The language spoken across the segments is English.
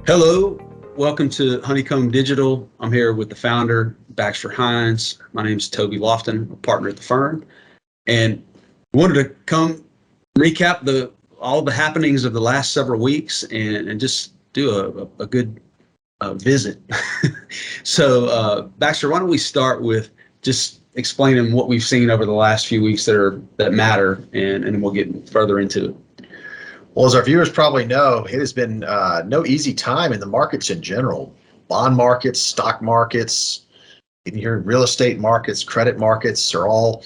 Hello, welcome to Honeycomb Digital. I'm here with the founder, Baxter Hines. My name is Toby Loftin, a partner at the firm, and wanted to come recap all the happenings of the last several weeks and just do a good visit. So, Baxter, why don't we start with just explaining what we've seen over the last few weeks that matter, and then we'll get further into it. Well, as our viewers probably know, it has been no easy time in the markets in general. Bond markets, stock markets, even your real estate markets, credit markets are all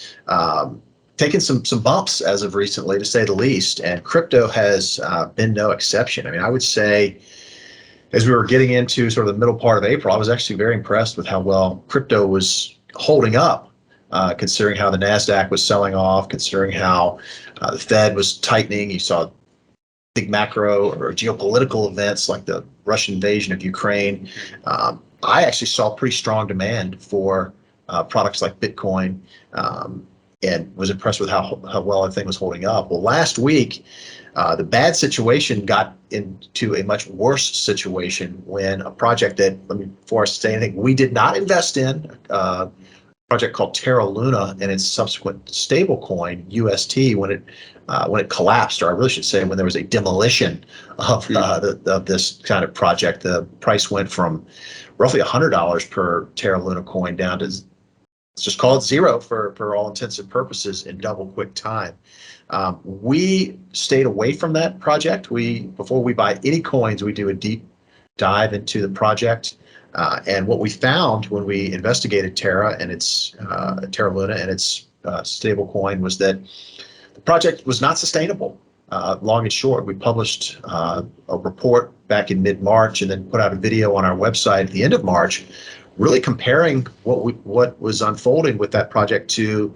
taking some bumps as of recently, to say the least. And crypto has been no exception. I mean, I would say as we were getting into sort of the middle part of April, I was actually very impressed with how well crypto was holding up, considering how the NASDAQ was selling off, considering how the Fed was tightening. You saw big macro or geopolitical events like the Russian invasion of Ukraine. I actually saw pretty strong demand for products like Bitcoin, and was impressed with how well everything was holding up. Well, last week, the bad situation got into a much worse situation when a project that, before I say anything, we did not invest in, a project called Terra and its subsequent stablecoin UST, when it collapsed, or I really should say when there was a demolition of this kind of project. The price went from roughly $100 per Terra Luna coin down to, let's just call it zero for all intents and purposes, in double quick time. We stayed away from that project. Before we buy any coins, we do a deep dive into the project. And what we found when we investigated Terra and its Terra Luna and its stable coin was that the project was not sustainable. Long and short, we published a report back in mid-March and then put out a video on our website at the end of March, really comparing what was unfolding with that project to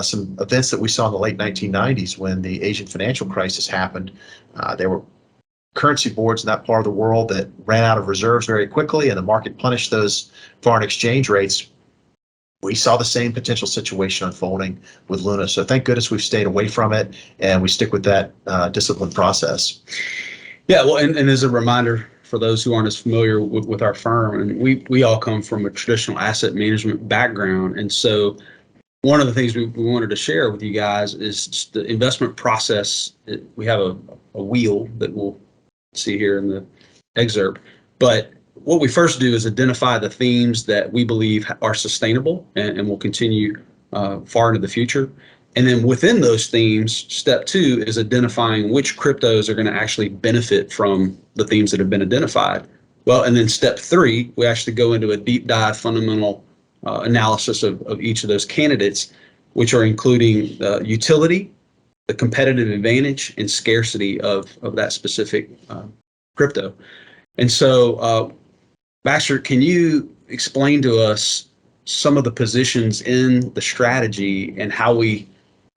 some events that we saw in the late 1990s when the Asian financial crisis happened. There were currency boards in that part of the world that ran out of reserves very quickly, and the market punished those foreign exchange rates. We saw the same potential situation unfolding with Luna. So thank goodness we've stayed away from it, and we stick with that disciplined process. Yeah, well, and as a reminder for those who aren't as familiar with our firm, and we all come from a traditional asset management background. And so one of the things we wanted to share with you guys is just the investment process. We have a wheel that we'll see here in the excerpt. But what we first do is identify the themes that we believe are sustainable and will continue far into the future. And then within those themes, step two is identifying which cryptos are going to actually benefit from the themes that have been identified. Well, and then step three, we actually go into a deep dive fundamental analysis of each of those candidates, which are including utility, the competitive advantage, and scarcity of that specific crypto. And so, Baxter, can you explain to us some of the positions in the strategy and how we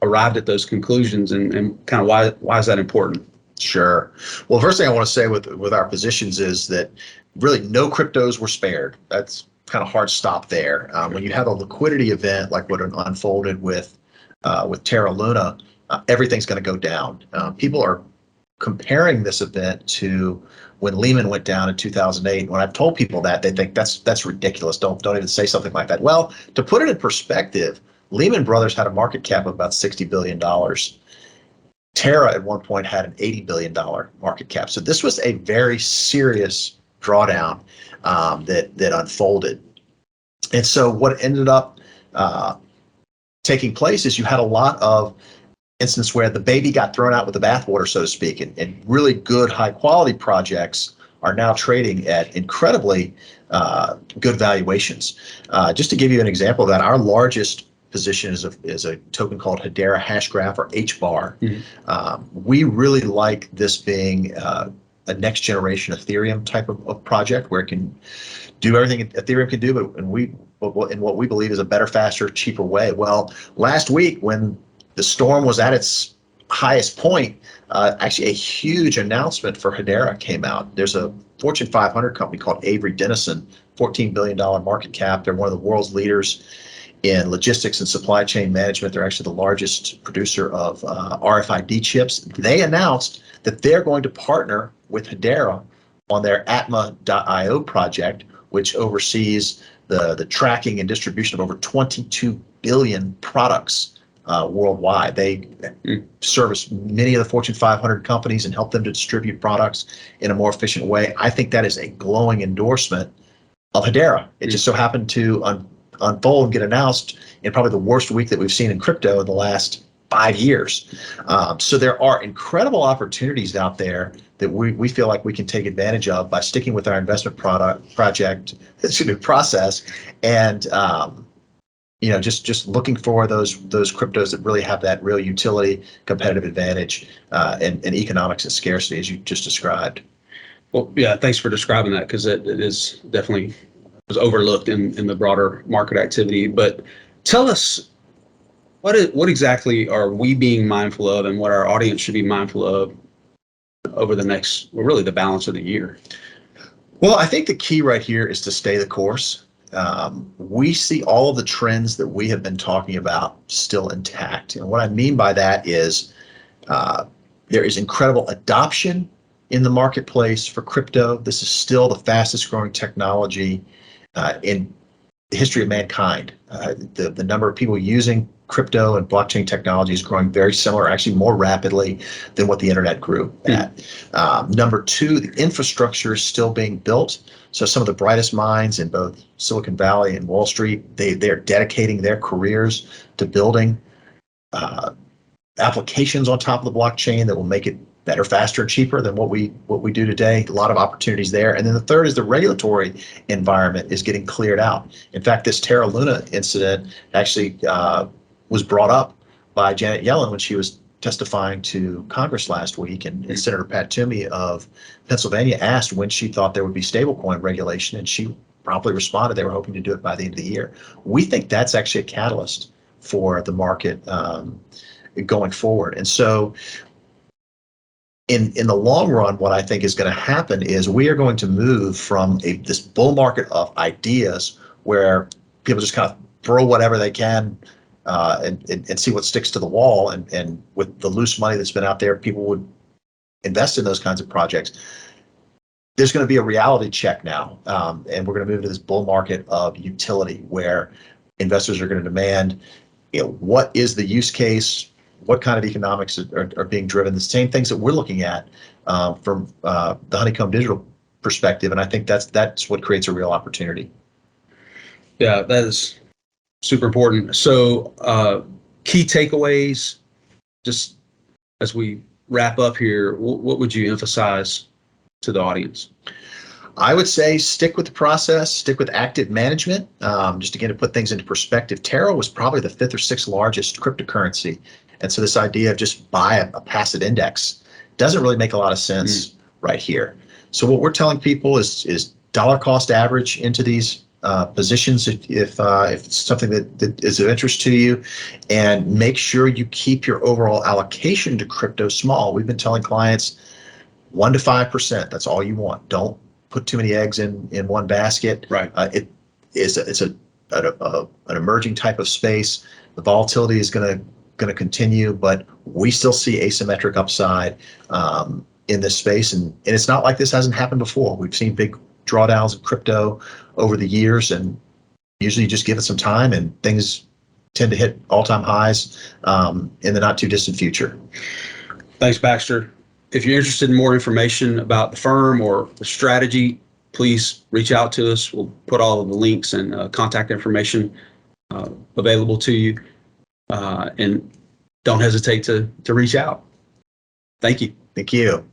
arrived at those conclusions, and kind of why is that important? Sure. Well, the first thing I want to say with our positions is that really no cryptos were spared. That's kind of hard stop there. When you have a liquidity event like what unfolded with Terra Luna, everything's going to go down. People are comparing this event to when Lehman went down in 2008. When I've told people that, they think that's ridiculous. Don't even say something like that. Well, to put it in perspective, Lehman Brothers had a market cap of about $60 billion. Terra at one point had an $80 billion market cap. So this was a very serious drawdown that unfolded. And so what ended up taking place is you had a lot of instance where the baby got thrown out with the bathwater, so to speak, and really good high quality projects are now trading at incredibly good valuations. Just to give you an example of that, our largest position is a token called Hedera Hashgraph, or HBAR. Mm-hmm. We really like this being a next generation Ethereum type of project where it can do everything Ethereum can do, but in what we believe is a better, faster, cheaper way. Well, last week when the storm was at its highest point, actually a huge announcement for Hedera came out. There's a Fortune 500 company called Avery Dennison, $14 billion market cap. They're one of the world's leaders in logistics and supply chain management. They're actually the largest producer of RFID chips. They announced that they're going to partner with Hedera on their Atma.io project, which oversees the tracking and distribution of over 22 billion products worldwide. They service many of the Fortune 500 companies and help them to distribute products in a more efficient way. I think that is a glowing endorsement of Hedera. It just so happened to unfold and get announced in probably the worst week that we've seen in crypto in the last 5 years. So there are incredible opportunities out there that we feel like we can take advantage of by sticking with our investment project process, and just looking for those cryptos that really have that real utility, competitive advantage, and economics and scarcity, as you just described. Well, yeah, thanks for describing that, because it is definitely was overlooked in the broader market activity. But tell us, what exactly are we being mindful of, and what our audience should be mindful of over the next, well, really the balance of the year? Well, I think the key right here is to stay the course. We see all of the trends that we have been talking about still intact. And what I mean by that is there is incredible adoption in the marketplace for crypto. This is still the fastest growing technology in the history of mankind. The number of people using crypto and blockchain technology is growing very similar, actually more rapidly than what the internet grew at. Number two, the infrastructure is still being built. So some of the brightest minds in both Silicon Valley and Wall Street, they're dedicating their careers to building applications on top of the blockchain that will make it better, faster, and cheaper than what we do today. A lot of opportunities there. And then the third is the regulatory environment is getting cleared out. In fact, this Terra Luna incident actually was brought up by Janet Yellen when she was testifying to Congress last week, and Senator Pat Toomey of Pennsylvania asked when she thought there would be stablecoin regulation, and she promptly responded they were hoping to do it by the end of the year. We think that's actually a catalyst for the market going forward. And so in the long run, what I think is going to happen is we are going to move from this bull market of ideas where people just kind of throw whatever they can and see what sticks to the wall. And with the loose money that's been out there, people would invest in those kinds of projects. There's going to be a reality check now, and we're going to move to this bull market of utility where investors are going to demand, what is the use case? What kind of economics are being driven? The same things that we're looking at from the Honeycomb Digital perspective, and I think that's what creates a real opportunity. Yeah, that is super important. So key takeaways, just as we wrap up here, what would you emphasize to the audience? I would say stick with the process, stick with active management. Just again, to put things into perspective, Terra was probably the 5th or 6th largest cryptocurrency. And so this idea of just buy a passive index doesn't really make a lot of sense right here. So what we're telling people is dollar cost average into these positions if it's something that is of interest to you, and make sure you keep your overall allocation to crypto small. We've been telling clients 1 to 5%. That's all you want. Don't put too many eggs in one basket. Right. It's an emerging type of space. The volatility is going to continue, but we still see asymmetric upside in this space, and it's not like this hasn't happened before. We've seen big drawdowns of crypto over the years, and usually you just give it some time and things tend to hit all-time highs in the not too distant future. Thanks, Baxter. If you're interested in more information about the firm or the strategy, please reach out to us. We'll put all of the links and contact information available to you. And don't hesitate to reach out. Thank you. Thank you.